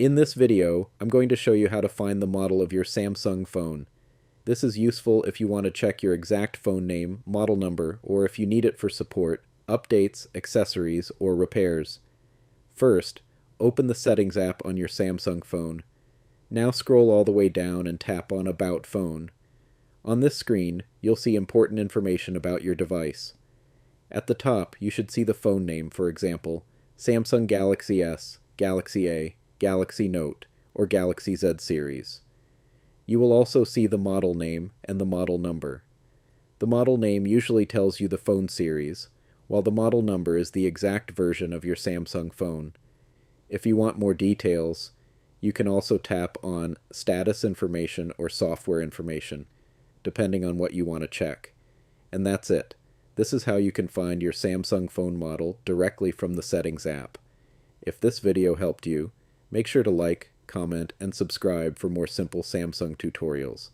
In this video, I'm going to show you how to find the model of your Samsung phone. This is useful if you want to check your exact phone name, model number, or if you need it for support, updates, accessories, or repairs. First, open the Settings app on your Samsung phone. Now scroll all the way down and tap on About Phone. On this screen, you'll see important information about your device. At the top, you should see the phone name, for example, Samsung Galaxy S, Galaxy A, Galaxy Note, or Galaxy Z series. You will also see the model name and the model number. The model name usually tells you the phone series, while the model number is the exact version of your Samsung phone. If you want more details, you can also tap on Status Information or Software Information, depending on what you want to check. And that's it. This is how you can find your Samsung phone model directly from the Settings app. If this video helped you, make sure to like, comment, and subscribe for more simple Samsung tutorials.